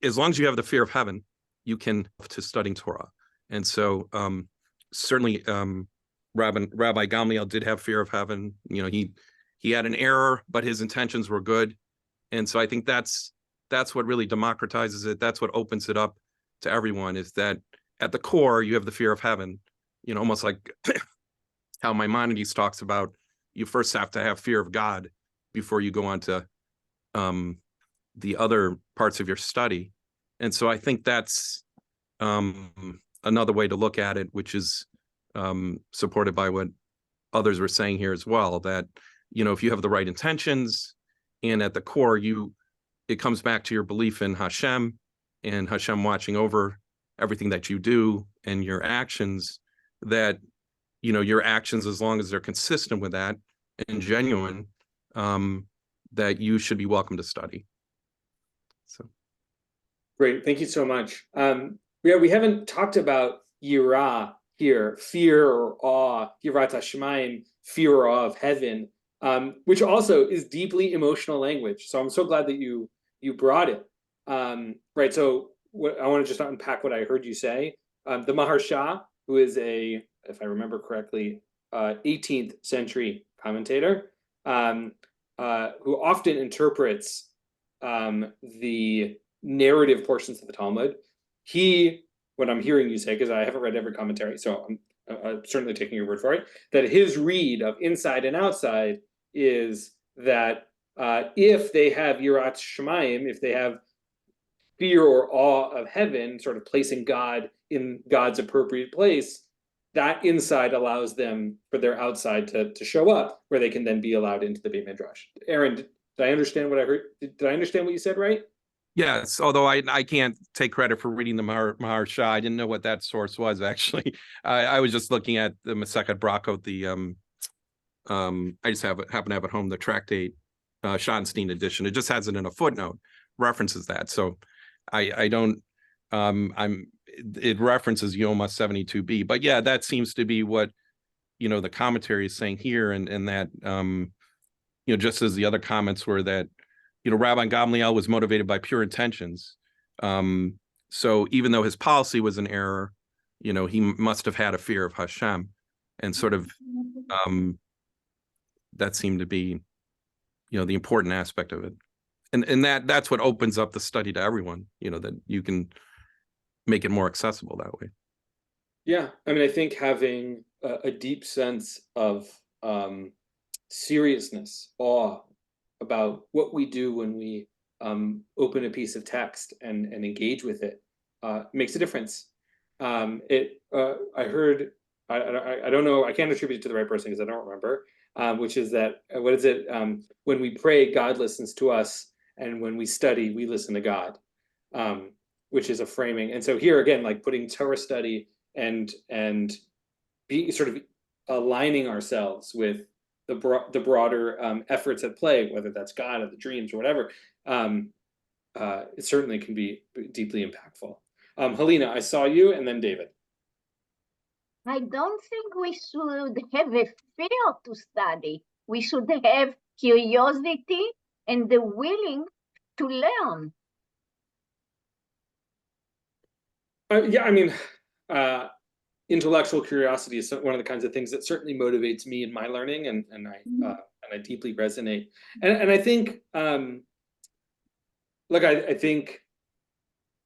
as long as you have the fear of heaven, you can to studying Torah. And so certainly Rabbi Gamliel did have fear of heaven. He had an error, but his intentions were good. And so I think that's what really democratizes it. That's what opens it up to everyone, is that at the core, you have the fear of heaven, almost like how Maimonides talks about, you first have to have fear of God before you go on to the other parts of your study. And so I think that's another way to look at it, which is supported by what others were saying here as well, that, if you have the right intentions, and at the core, it comes back to your belief in Hashem, and Hashem watching over everything that you do and your actions, that, your actions, as long as they're consistent with that and genuine, that you should be welcome to study. So. Great, thank you so much. We haven't talked about yirah here, fear or awe, yirat hashmayim, fear or awe of heaven, which also is deeply emotional language. So I'm so glad that you brought it. Right, so I want to just unpack what I heard you say. The Maharsha, who is if I remember correctly, 18th century commentator, who often interprets the narrative portions of the Talmud. What I'm hearing you say, because I haven't read every commentary, so I'm certainly taking your word for it, that his read of inside and outside is that if they have yirat shamayim, if they have fear or awe of heaven, sort of placing God in God's appropriate place, that inside allows them for their outside to show up, where they can then be allowed into the Beit Midrash. Aaron, did I understand what I heard? Did I understand what you said right? Yes, although I can't take credit for reading the Maharsha. I didn't know what that source was, actually. I was just looking at the Masechet Brachot, I just happen to have at home the tractate Schottenstein edition. It just has it in a footnote, references that. So I don't, it references Yoma 72b. But yeah, that seems to be what, the commentary is saying here, and that, just as the other comments were that, Rabbi Gamliel was motivated by pure intentions. So even though his policy was an error, he must have had a fear of Hashem, and sort of that seemed to be, the important aspect of it. And that's what opens up the study to everyone, that you can make it more accessible that way. Yeah, I mean, I think having a deep sense of seriousness, awe, about what we do when we open a piece of text and engage with it makes a difference. I heard, I don't know, I can't attribute it to the right person because I don't remember, which is that, what is it? When we pray, God listens to us, and when we study, we listen to God, which is a framing. And so here again, like putting Torah study and be sort of aligning ourselves with the broader efforts at play, whether that's God or the dreams or whatever, it certainly can be deeply impactful. Helena, I saw you, and then David. I don't think we should have a fear to study. We should have curiosity and the willing to learn. Yeah, I mean, intellectual curiosity is one of the kinds of things that certainly motivates me in my learning, and I deeply resonate. And I think, look, I think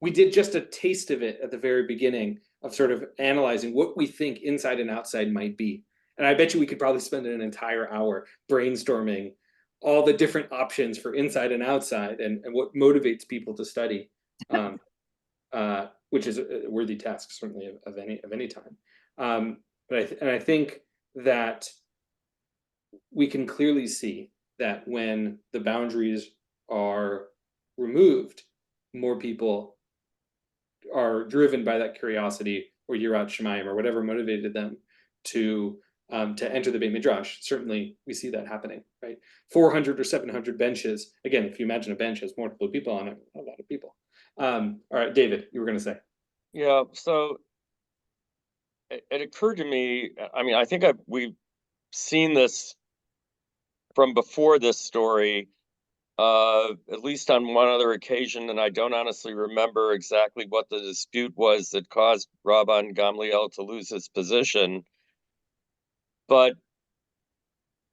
we did just a taste of it at the very beginning of sort of analyzing what we think inside and outside might be. And I bet you we could probably spend an entire hour brainstorming all the different options for inside and outside, and what motivates people to study. Which is a worthy task, certainly, of any time. But I think that we can clearly see that when the boundaries are removed, more people are driven by that curiosity or yirat shamayim or whatever motivated them to to enter the Beit Midrash. Certainly, we see that happening, right? 400 or 700 benches. Again, if you imagine a bench has multiple people on it, a lot of people. All right, David, you were going to say. Yeah, so it occurred to me, I mean, I think we've seen this from before this story, at least on one other occasion, and I don't honestly remember exactly what the dispute was that caused Rabban Gamliel to lose his position. But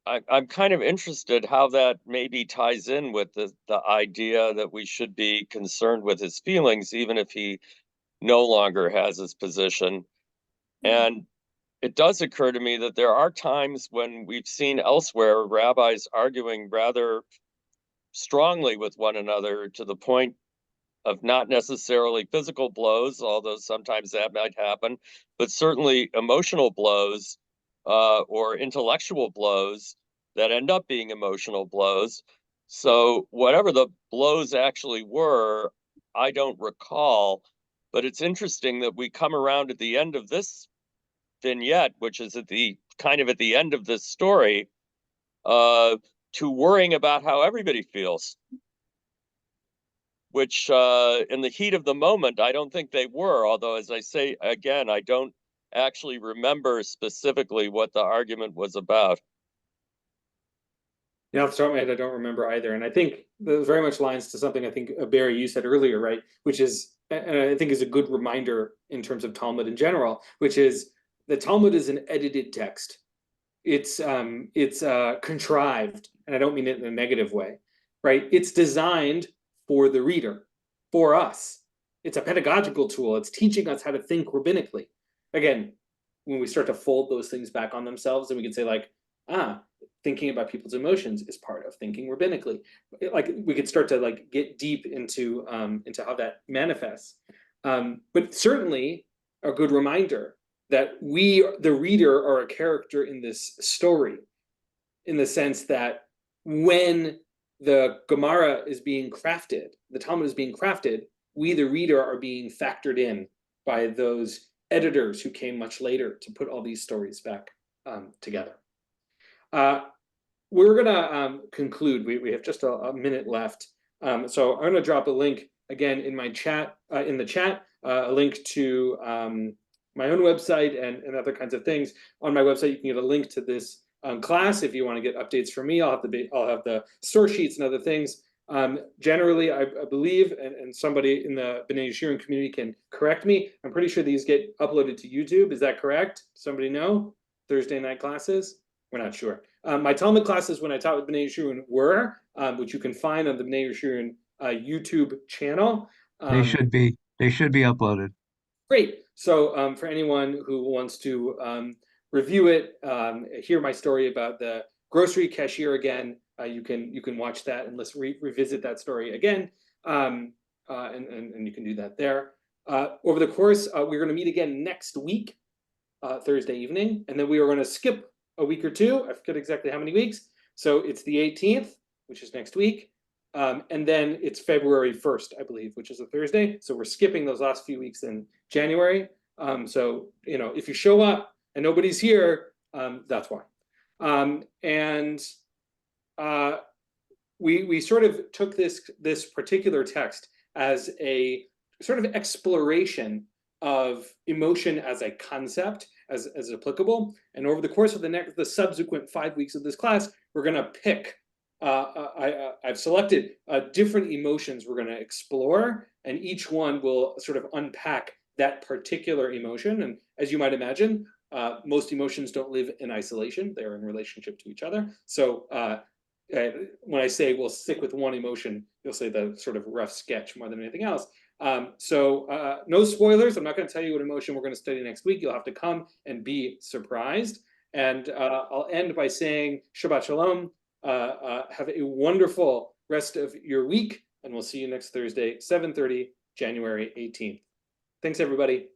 I'm kind of interested how that maybe ties in with the idea that we should be concerned with his feelings, even if he no longer has his position. And it does occur to me that there are times when we've seen elsewhere rabbis arguing rather strongly with one another to the point of not necessarily physical blows, although sometimes that might happen, but certainly emotional blows or intellectual blows that end up being emotional blows. So whatever the blows actually were, I don't recall, but it's interesting that we come around at the end of this vignette, which is at the kind of at the end of this story, to worrying about how everybody feels, which in the heat of the moment, I don't think they were. Although, as I say, again, I don't actually remember specifically what the argument was about. Yeah, off the top of my head, I don't remember either. And I think that very much lines to something I think, Barry, you said earlier, right? Which is, and I think is a good reminder in terms of Talmud in general, which is the Talmud is an edited text. It's contrived, and I don't mean it in a negative way, right? It's designed for the reader, for us. It's a pedagogical tool. It's teaching us how to think rabbinically. Again, when we start to fold those things back on themselves, then we can say like, thinking about people's emotions is part of thinking rabbinically. Like we could start to like get deep into how that manifests. But certainly a good reminder that we, the reader, are a character in this story, in the sense that when the Gemara is being crafted, the Talmud is being crafted, we, the reader, are being factored in by those editors who came much later to put all these stories back together. We're gonna conclude. We have just a minute left, so I'm gonna drop a link again in my chat, in the chat, a link to my own website and other kinds of things. On my website, you can get a link to this class if you want to get updates from me. I'll have the source sheets and other things. Generally, I believe, and somebody in the B'nai Yeshurun community can correct me, I'm pretty sure these get uploaded to YouTube. Is that correct? Somebody know? Thursday night classes? We're not sure. My Talmud classes when I taught with B'nai Yeshurun were, which you can find on the B'nai Yeshurun YouTube channel. They should be uploaded. Great. So for anyone who wants to review it, hear my story about the grocery cashier again, you can watch that and let's revisit that story again, and you can do that there. Over the course, we're going to meet again next week, Thursday evening, and then we are going to skip a week or two. I forget exactly how many weeks. So it's the 18th, which is next week. And then it's February 1st, I believe, which is a Thursday. So we're skipping those last few weeks in January. So, if you show up and nobody's here, that's why. We sort of took this particular text as a sort of exploration of emotion as a concept, as applicable. And over the course of the subsequent 5 weeks of this class, we're going to pick. I've selected different emotions we're going to explore, and each one will sort of unpack that particular emotion. And as you might imagine, most emotions don't live in isolation; they're in relationship to each other. So when I say we'll stick with one emotion, you'll say the sort of rough sketch more than anything else. So no spoilers. I'm not going to tell you what emotion we're going to study next week. You'll have to come and be surprised. And I'll end by saying Shabbat Shalom. Have a wonderful rest of your week, and we'll see you next Thursday, 7:30, January 18th. Thanks, everybody.